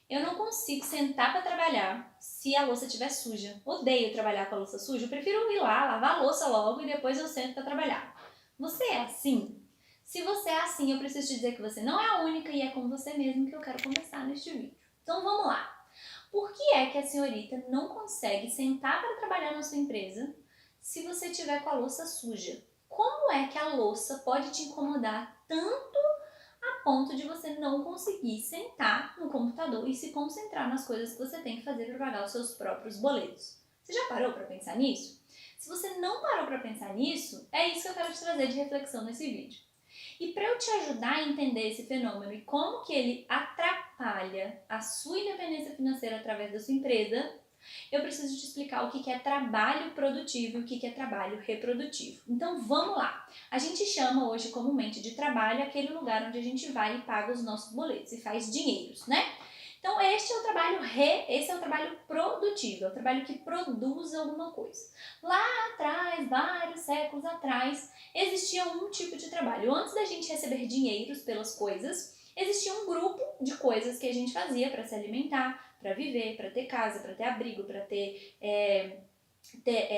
Eu não consigo sentar para trabalhar se a louça estiver suja. Odeio trabalhar com a louça suja. Eu prefiro ir lá, lavar a louça logo e depois eu sento para trabalhar. Você é assim? Se você é assim, eu preciso te dizer que você não é a única e é com você mesmo que eu quero conversar neste vídeo. Então vamos lá. Por que é que a senhorita não consegue sentar para trabalhar na sua empresa se você tiver com a louça suja? Como é que a louça pode te incomodar tanto a ponto de você não conseguir sentar no computador e se concentrar nas coisas que você tem que fazer para pagar os seus próprios boletos? Você já parou para pensar nisso? Se você não parou para pensar nisso, é isso que eu quero te trazer de reflexão nesse vídeo. E para eu te ajudar a entender esse fenômeno e como que ele atrapalha a sua independência financeira através da sua empresa, eu preciso te explicar o que é trabalho produtivo e o que é trabalho reprodutivo. Então vamos lá! A gente chama hoje comumente de trabalho aquele lugar onde a gente vai e paga os nossos boletos e faz dinheiros, né? Então esse é o trabalho produtivo, é o trabalho que produz alguma coisa. Lá atrás, vários séculos atrás, existia um tipo de trabalho. Antes da gente receber dinheiros pelas coisas, existia um grupo de coisas que a gente fazia para se alimentar, para viver, para ter casa, para ter abrigo, para ter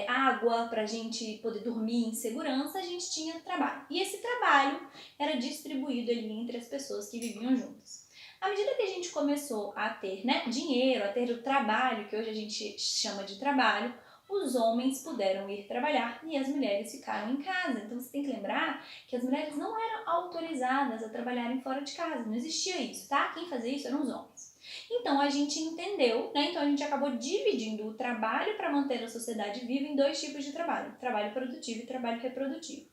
água, para a gente poder dormir em segurança, a gente tinha trabalho. E esse trabalho era distribuído ali entre as pessoas que viviam juntas. À medida que a gente começou a ter dinheiro, a ter o trabalho, que hoje a gente chama de trabalho, os homens puderam ir trabalhar e as mulheres ficaram em casa. Então você tem que lembrar que as mulheres não eram autorizadas a trabalharem fora de casa, não existia isso, tá? Quem fazia isso eram os homens. Então a gente entendeu, então a gente acabou dividindo o trabalho para manter a sociedade viva em dois tipos de trabalho: trabalho produtivo e trabalho reprodutivo.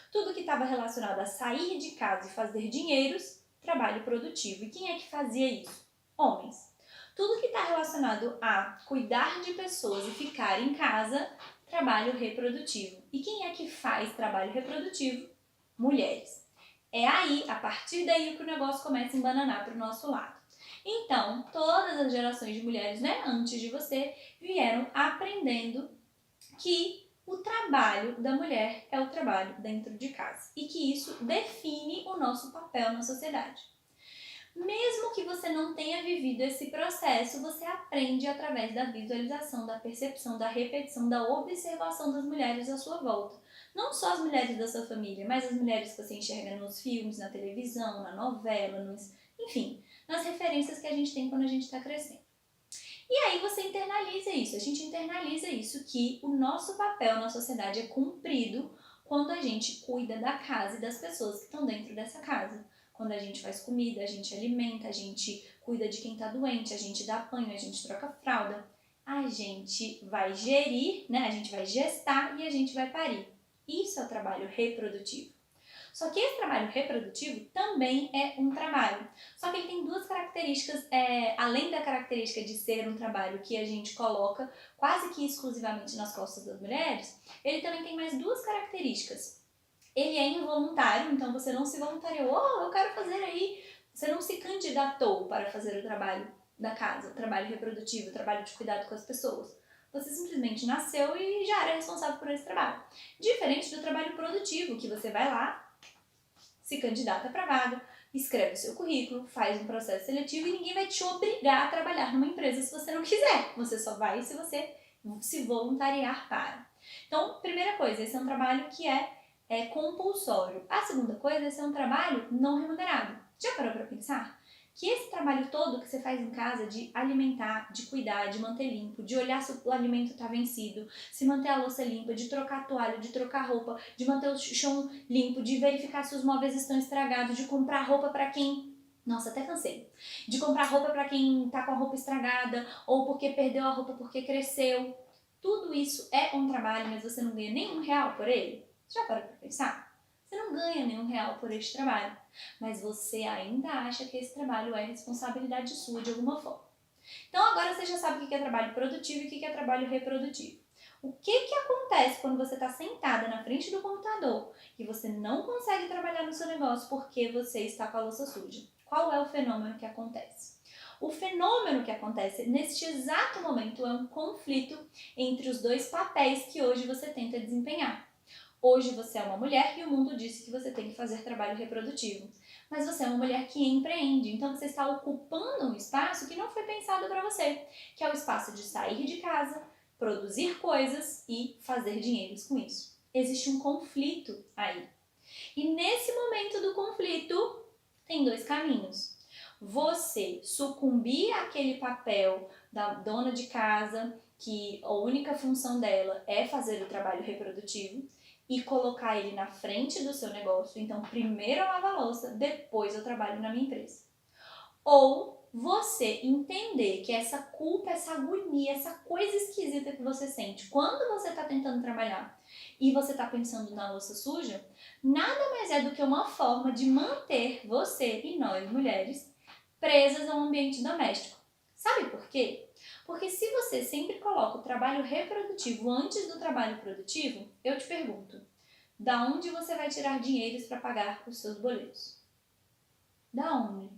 Tudo que estava relacionado a sair de casa e fazer dinheiros, trabalho produtivo. E quem é que fazia isso? Homens. Tudo que está relacionado a cuidar de pessoas e ficar em casa, trabalho reprodutivo. E quem é que faz trabalho reprodutivo? Mulheres. É aí, a partir daí, que o negócio começa a embananar para o nosso lado. Então, todas as gerações de mulheres, antes de você, vieram aprendendo que o trabalho da mulher é o trabalho dentro de casa e que isso define o nosso papel na sociedade. Mesmo que você não tenha vivido esse processo, você aprende através da visualização, da percepção, da repetição, da observação das mulheres à sua volta. Não só as mulheres da sua família, mas as mulheres que você enxerga nos filmes, na televisão, na novela, enfim, nas referências que a gente tem quando a gente está crescendo. E aí você internaliza isso, a gente internaliza isso, que o nosso papel na sociedade é cumprido quando a gente cuida da casa e das pessoas que estão dentro dessa casa. Quando a gente faz comida, a gente alimenta, a gente cuida de quem está doente, a gente dá banho, a gente troca fralda. A gente vai gerir, a gente vai gestar e a gente vai parir. Isso é o trabalho reprodutivo. Só que esse trabalho reprodutivo também é um trabalho. Só que ele tem duas características, além da característica de ser um trabalho que a gente coloca quase que exclusivamente nas costas das mulheres, ele também tem mais duas características. Ele é involuntário, então você não se voluntariou, eu quero fazer aí. Você não se candidatou para fazer o trabalho da casa, o trabalho reprodutivo, o trabalho de cuidado com as pessoas. Você simplesmente nasceu e já era responsável por esse trabalho. Diferente do trabalho produtivo, que você vai lá, se candidata para vaga, escreve o seu currículo, faz um processo seletivo e ninguém vai te obrigar a trabalhar numa empresa se você não quiser. Você só vai se você se voluntariar para. Então, primeira coisa, esse é um trabalho que é compulsório. A segunda coisa, esse é um trabalho não remunerado. Já parou para pensar? Que esse trabalho todo que você faz em casa de alimentar, de cuidar, de manter limpo, de olhar se o alimento está vencido, se manter a louça limpa, de trocar a toalha, de trocar roupa, de manter o chão limpo, de verificar se os móveis estão estragados, de comprar roupa para quem... Nossa, até cansei. De comprar roupa para quem tá com a roupa estragada ou porque perdeu a roupa porque cresceu. Tudo isso é um trabalho, mas você não ganha nenhum real por ele? Já parou para pensar? Você não ganha nenhum real por este trabalho, mas você ainda acha que esse trabalho é responsabilidade sua de alguma forma. Então agora você já sabe o que é trabalho produtivo e o que é trabalho reprodutivo. O que acontece quando você está sentada na frente do computador e você não consegue trabalhar no seu negócio porque você está com a louça suja? Qual é o fenômeno que acontece? O fenômeno que acontece neste exato momento é um conflito entre os dois papéis que hoje você tenta desempenhar. Hoje você é uma mulher e o mundo disse que você tem que fazer trabalho reprodutivo. mas você é uma mulher que empreende, então você está ocupando um espaço que não foi pensado para você, que é o espaço de sair de casa, produzir coisas e fazer dinheiro com isso. Existe um conflito aí. E nesse momento do conflito, tem dois caminhos. Você sucumbir àquele papel da dona de casa, que a única função dela é fazer o trabalho reprodutivo, e colocar ele na frente do seu negócio. Então, primeiro eu lavo a louça, depois eu trabalho na minha empresa. Ou você entender que essa culpa, essa agonia, essa coisa esquisita que você sente quando você está tentando trabalhar e você está pensando na louça suja, nada mais é do que uma forma de manter você e nós, mulheres, presas ao ambiente doméstico. Sabe por quê? Porque se você sempre coloca o trabalho reprodutivo antes do trabalho produtivo, eu te pergunto, da onde você vai tirar dinheiros para pagar os seus boletos? Da onde?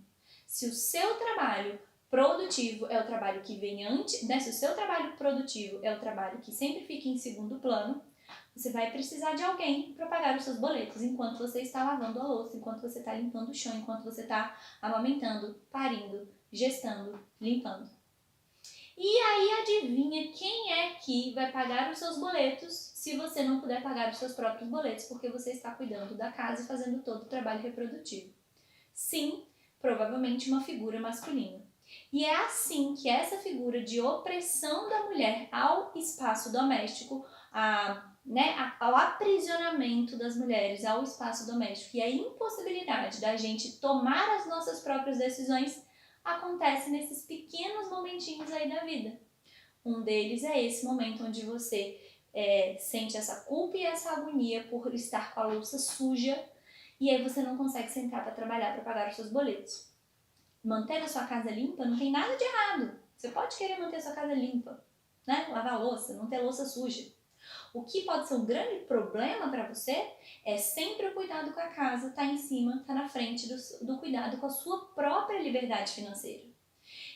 Se o seu trabalho produtivo é o trabalho que vem antes, né? Se o seu trabalho produtivo é o trabalho que sempre fica em segundo plano, você vai precisar de alguém para pagar os seus boletos enquanto você está lavando a louça, enquanto você está limpando o chão, enquanto você está amamentando, parindo, gestando, limpando. E aí adivinha quem é que vai pagar os seus boletos se você não puder pagar os seus próprios boletos porque você está cuidando da casa e fazendo todo o trabalho reprodutivo? Sim, provavelmente uma figura masculina. E é assim que essa figura de opressão da mulher ao espaço doméstico, ao aprisionamento das mulheres ao espaço doméstico e a impossibilidade da gente tomar as nossas próprias decisões acontece nesses pequenos momentinhos aí da vida. Um deles é esse momento onde você sente essa culpa e essa agonia por estar com a louça suja e aí você não consegue sentar para trabalhar, para pagar os seus boletos. Manter a sua casa limpa não tem nada de errado. Você pode querer manter a sua casa limpa, né? Lavar a louça, não ter louça suja. O que pode ser um grande problema para você é sempre o cuidado com a casa, tá em cima, tá na frente do cuidado com a sua própria liberdade financeira.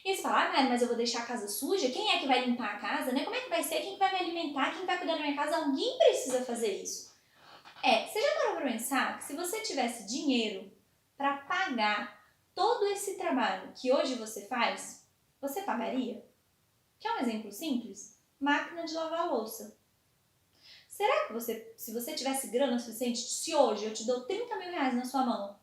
E você fala, mas eu vou deixar a casa suja? Quem é que vai limpar a casa, né? Como é que vai ser? Quem vai me alimentar? Quem vai cuidar da minha casa? Alguém precisa fazer isso. Você já parou para pensar que se você tivesse dinheiro para pagar todo esse trabalho que hoje você faz, você pagaria? Quer um exemplo simples? Máquina de lavar louça. Será que se você tivesse grana suficiente, se hoje eu te dou 30 mil reais na sua mão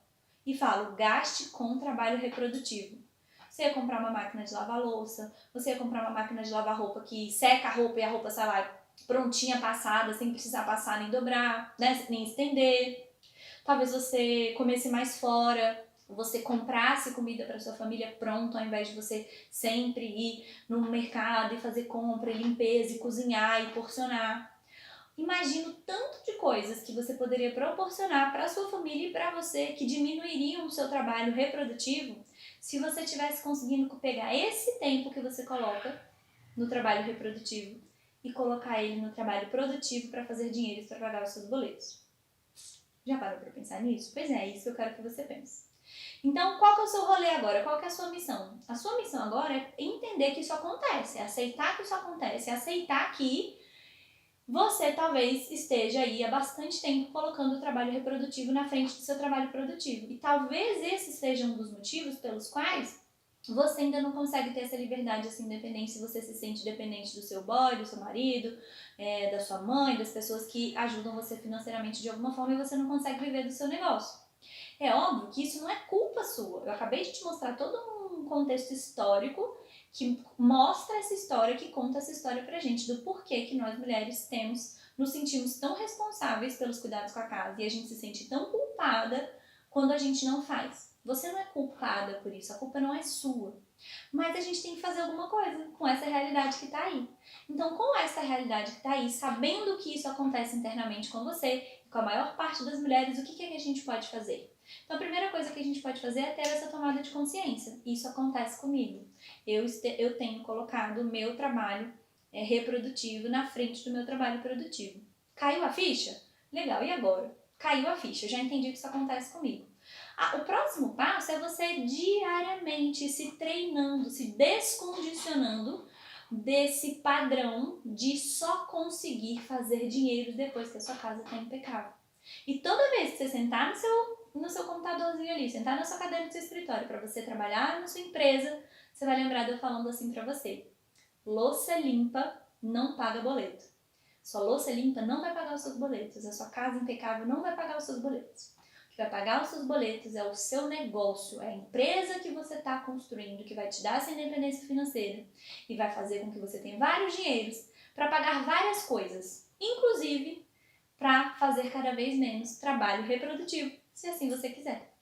e falo, gaste com trabalho reprodutivo, você ia comprar uma máquina de lavar louça, você ia comprar uma máquina de lavar roupa que seca a roupa e a roupa sai lá prontinha, passada, sem precisar passar nem dobrar, né, nem estender. Talvez você comesse mais fora, você comprasse comida para sua família pronto, ao invés de você sempre ir no mercado e fazer compra, e limpeza, e cozinhar e porcionar. Imagina o tanto de coisas que você poderia proporcionar para a sua família e para você que diminuiriam o seu trabalho reprodutivo se você estivesse conseguindo pegar esse tempo que você coloca no trabalho reprodutivo e colocar ele no trabalho produtivo para fazer dinheiro para pagar os seus boletos. Já parou para pensar nisso? Pois é isso que eu quero que você pense. Então, qual que é o seu rolê agora? Qual que é a sua missão? A sua missão agora é entender que isso acontece, é aceitar que isso acontece, é aceitar que você talvez esteja aí há bastante tempo colocando o trabalho reprodutivo na frente do seu trabalho produtivo. E talvez esse seja um dos motivos pelos quais você ainda não consegue ter essa liberdade, essa independência, você se sente dependente do seu boy, do seu marido, da sua mãe, das pessoas que ajudam você financeiramente de alguma forma e você não consegue viver do seu negócio. É óbvio que isso não é culpa sua. Eu acabei de te mostrar todo um contexto histórico que mostra essa história, que conta essa história pra gente do porquê que nós mulheres nos sentimos tão responsáveis pelos cuidados com a casa e a gente se sente tão culpada quando a gente não faz. Você não é culpada por isso, a culpa não é sua. Mas a gente tem que fazer alguma coisa com essa realidade que tá aí. Então, com essa realidade que tá aí, sabendo que isso acontece internamente com você, com a maior parte das mulheres, o que a gente pode fazer? Então, a primeira coisa que a gente pode fazer é ter essa tomada de consciência. Isso acontece comigo. Eu tenho colocado o meu trabalho reprodutivo na frente do meu trabalho produtivo. Caiu a ficha? Legal, e agora? Caiu a ficha, eu já entendi que isso acontece comigo. O próximo passo é você diariamente se treinando, se descondicionando desse padrão de só conseguir fazer dinheiro depois que a sua casa está impecável. E toda vez que você sentar no seu no seu computadorzinho ali, sentar na sua cadeira do seu escritório para você trabalhar na sua empresa, você vai lembrar de eu falando assim para você: louça limpa não paga boleto. Sua louça limpa não vai pagar os seus boletos, a sua casa impecável não vai pagar os seus boletos. O que vai pagar os seus boletos é o seu negócio, é a empresa que você está construindo, que vai te dar essa independência financeira e vai fazer com que você tenha vários dinheiros para pagar várias coisas, inclusive para fazer cada vez menos trabalho reprodutivo, se assim você quiser.